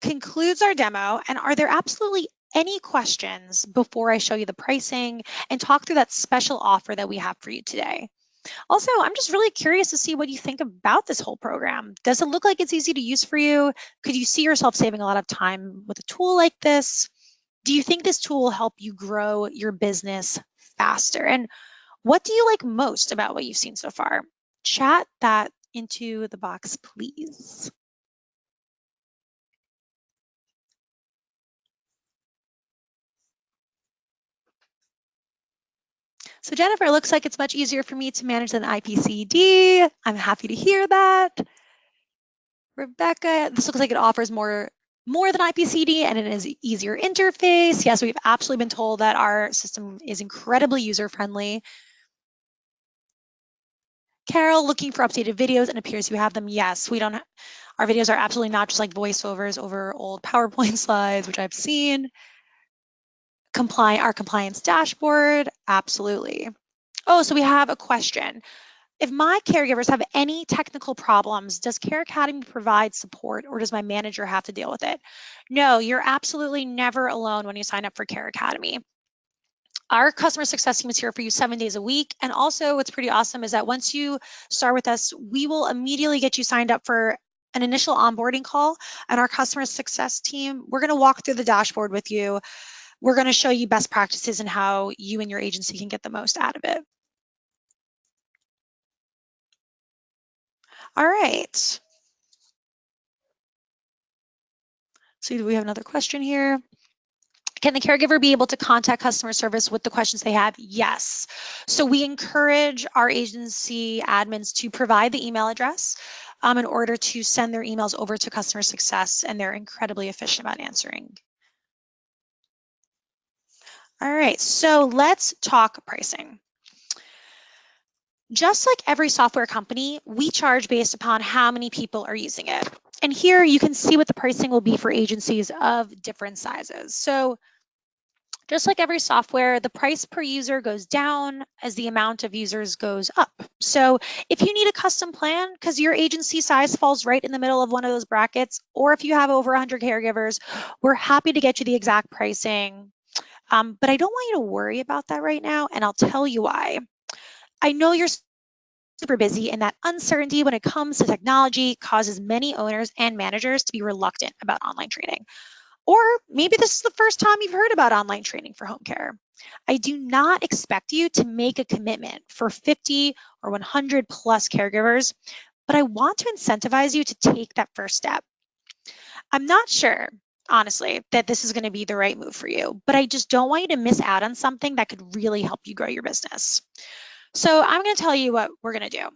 concludes our demo. And are there absolutely any questions before I show you the pricing and talk through that special offer that we have for you today? Also, I'm just really curious to see what you think about this whole program. Does it look like it's easy to use for you? Could you see yourself saving a lot of time with a tool like this? Do you think this tool will help you grow your business faster? And what do you like most about what you've seen so far? Chat that into the box, please. So Jennifer, it looks like it's much easier for me to manage than IPCD. I'm happy to hear that. Rebecca, this looks like it offers more than IPCD and it is an easier interface. Yes, we've absolutely been told that our system is incredibly user-friendly. Carol, looking for updated videos and appears you have them. Yes, we don't. Our videos are absolutely not just like voiceovers over old PowerPoint slides, which I've seen. our compliance dashboard, absolutely. Oh, so we have a question. If my caregivers have any technical problems, does CareAcademy provide support or does my manager have to deal with it? No, you're absolutely never alone when you sign up for CareAcademy. Our customer success team is here for you 7 days a week. And also what's pretty awesome is that once you start with us, we will immediately get you signed up for an initial onboarding call. And our customer success team, we're going to walk through the dashboard with you. We're going to show you best practices and how you and your agency can get the most out of it. All right. So we have another question here. Can the caregiver be able to contact customer service with the questions they have? Yes. So we encourage our agency admins to provide the email address in order to send their emails over to customer success, and they're incredibly efficient about answering. All right, so let's talk pricing. Just like every software company, we charge based upon how many people are using it. And here you can see what the pricing will be for agencies of different sizes. So just like every software, the price per user goes down as the amount of users goes up. So if you need a custom plan because your agency size falls right in the middle of one of those brackets, or if you have over 100 caregivers, we're happy to get you the exact pricing. But I don't want you to worry about that right now, and I'll tell you why. I know you're super busy, and that uncertainty when it comes to technology causes many owners and managers to be reluctant about online training. Or maybe this is the first time you've heard about online training for home care. I do not expect you to make a commitment for 50 or 100 plus caregivers, but I want to incentivize you to take that first step. I'm not sure, honestly, that this is going to be the right move for you, but I just don't want you to miss out on something that could really help you grow your business. So I'm going to tell you what we're going to do.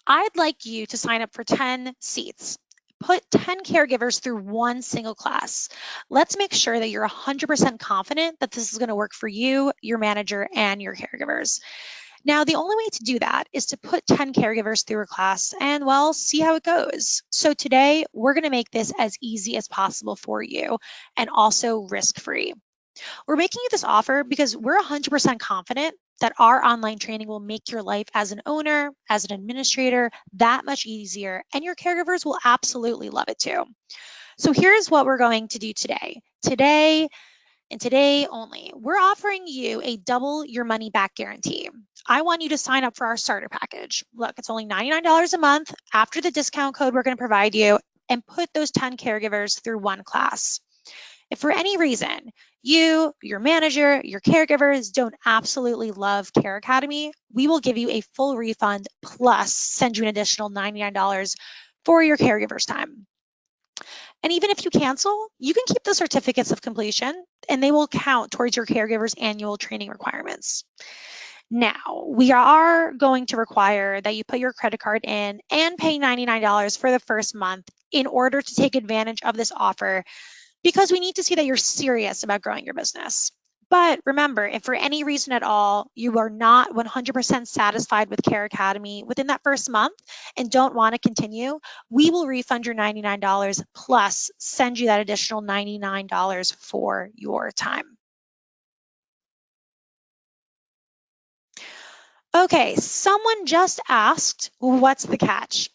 I'd like you to sign up for 10 seats. Put 10 caregivers through one single class. Let's make sure that you're 100% confident that this is going to work for you, your manager, and your caregivers. Now, the only way to do that is to put 10 caregivers through a class and, well, see how it goes. So today, we're going to make this as easy as possible for you and also risk-free. We're making you this offer because we're 100% confident that our online training will make your life as an owner, as an administrator, that much easier, and your caregivers will absolutely love it too. So here's what we're going to do today. Today, and today only, we're offering you a double your money back guarantee. I want you to sign up for our starter package. Look, it's only $99 a month after the discount code we're going to provide you, and put those 10 caregivers through one class. If for any reason you, your manager, your caregivers don't absolutely love CareAcademy, we will give you a full refund plus send you an additional $99 for your caregiver's time. And even if you cancel, you can keep the certificates of completion and they will count towards your caregiver's annual training requirements. Now, we are going to require that you put your credit card in and pay $99 for the first month in order to take advantage of this offer, because we need to see that you're serious about growing your business. But remember, if for any reason at all you are not 100% satisfied with CareAcademy within that first month and don't want to continue, we will refund your $99 plus send you that additional $99 for your time. Okay, someone just asked, what's the catch?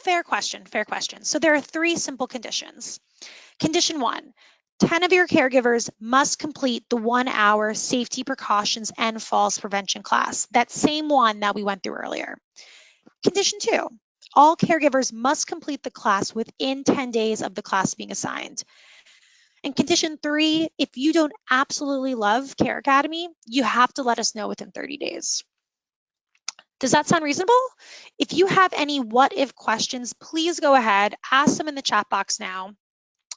Fair question, fair question. So there are 3 simple conditions. Condition 1, 10 of your caregivers must complete the 1-hour safety precautions and falls prevention class, that same one that we went through earlier. Condition 2, all caregivers must complete the class within 10 days of the class being assigned. And condition 3, if you don't absolutely love CareAcademy, you have to let us know within 30 days. Does that sound reasonable? If you have any what if questions, please go ahead, ask them in the chat box now.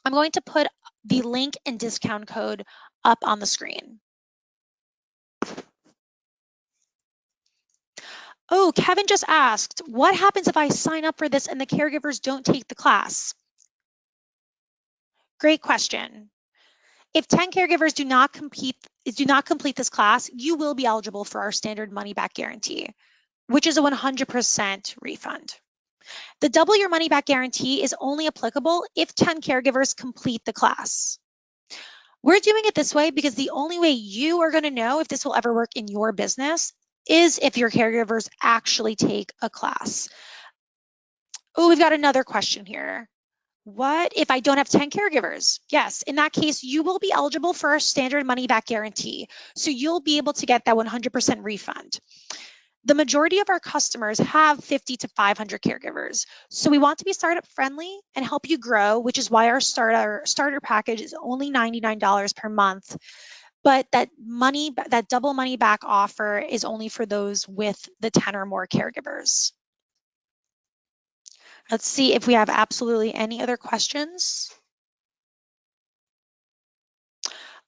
I'm going to put the link and discount code up on the screen. Oh, Kevin just asked, what happens if I sign up for this and the caregivers don't take the class? Great question. If 10 caregivers do not complete this class, you will be eligible for our standard money back guarantee, which is a 100% refund. The double your money back guarantee is only applicable if 10 caregivers complete the class. We're doing it this way because the only way you are going to know if this will ever work in your business is if your caregivers actually take a class. Oh, we've got another question here. What if I don't have 10 caregivers? Yes, in that case, you will be eligible for a standard money back guarantee. So you'll be able to get that 100% refund. The majority of our customers have 50 to 500 caregivers. So we want to be startup friendly and help you grow, which is why our starter package is only $99 per month. But that double money back offer is only for those with the 10 or more caregivers. Let's see if we have absolutely any other questions.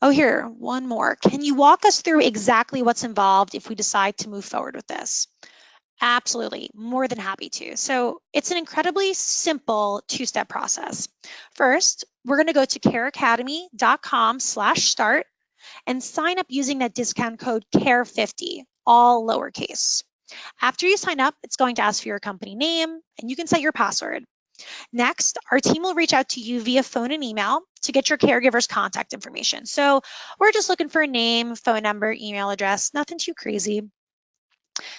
Oh, here, one more. Can you walk us through exactly what's involved if we decide to move forward with this? Absolutely, more than happy to. So it's an incredibly simple two-step process. First, we're going to go to careacademy.com/start and sign up using that discount code CARE50, all lowercase. After you sign up, it's going to ask for your company name, and you can set your password. Next, our team will reach out to you via phone and email to get your caregiver's contact information. So we're just looking for a name, phone number, email address, nothing too crazy.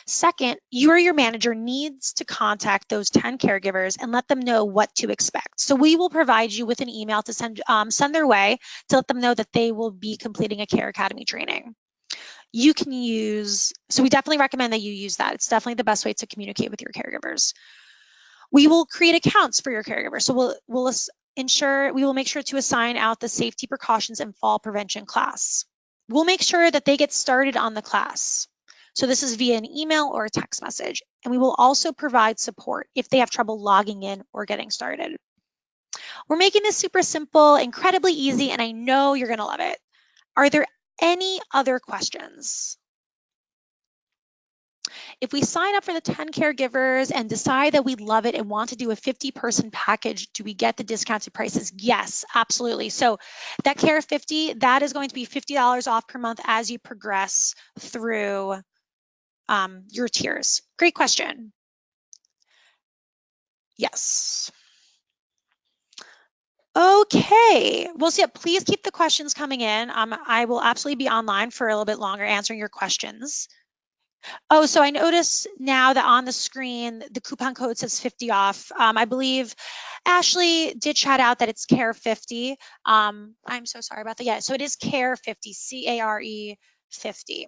Second, you or your manager needs to contact those 10 caregivers and let them know what to expect. So we will provide you with an email to send their way to let them know that they will be completing a CareAcademy training. You can use, so we definitely recommend that you use that. It's definitely the best way to communicate with your caregivers. We will create accounts for your caregivers. So we will make sure to assign out the safety precautions and fall prevention class. We'll make sure that they get started on the class. So this is via an email or a text message. And we will also provide support if they have trouble logging in or getting started. We're making this super simple, incredibly easy, and I know you're going to love it. Are there any other questions? If we sign up for the 10 caregivers and decide that we love it and want to do a 50-person package, do we get the discounted prices? Yes, absolutely. So that Care 50, that is going to be $50 off per month as you progress through your tiers. Great question. Yes. Okay, well, so yeah, please keep the questions coming in. I will absolutely be online for a little bit longer answering your questions. Oh, so I notice now that on the screen, the coupon code says 50 off. I believe Ashley did shout out that it's Care 50. I'm so sorry about that. Yeah, so it is Care 50, C-A-R-E 50.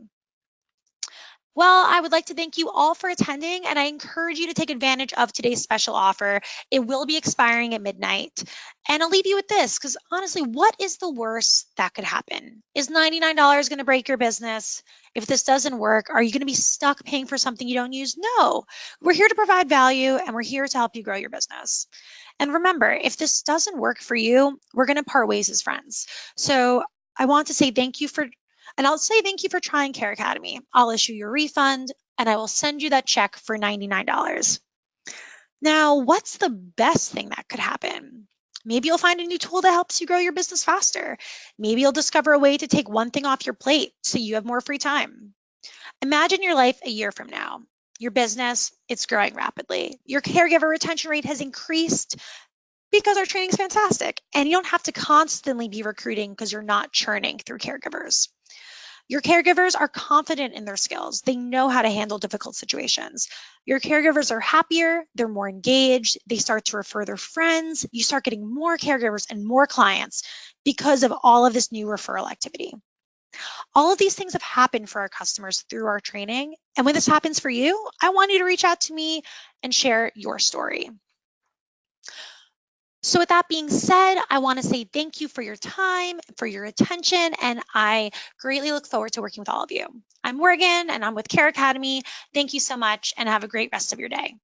Well, I would like to thank you all for attending, and I encourage you to take advantage of today's special offer. It will be expiring at midnight. And I'll leave you with this, because honestly, what is the worst that could happen? Is $99 going to break your business? If this doesn't work, are you going to be stuck paying for something you don't use? No. We're here to provide value, and we're here to help you grow your business. And remember, if this doesn't work for you, we're going to part ways as friends. So I want to say thank you for trying CareAcademy. I'll issue your refund and I will send you that check for $99. Now, what's the best thing that could happen? Maybe you'll find a new tool that helps you grow your business faster. Maybe you'll discover a way to take one thing off your plate so you have more free time. Imagine your life a year from now. Your business, it's growing rapidly. Your caregiver retention rate has increased because our training is fantastic. And you don't have to constantly be recruiting because you're not churning through caregivers. Your caregivers are confident in their skills. They know how to handle difficult situations. Your caregivers are happier, they're more engaged, they start to refer their friends, you start getting more caregivers and more clients because of all of this new referral activity. All of these things have happened for our customers through our training. And when this happens for you, I want you to reach out to me and share your story. So with that being said, I want to say thank you for your time, for your attention, and I greatly look forward to working with all of you. I'm Morgan, and I'm with CareAcademy. Thank you so much, and have a great rest of your day.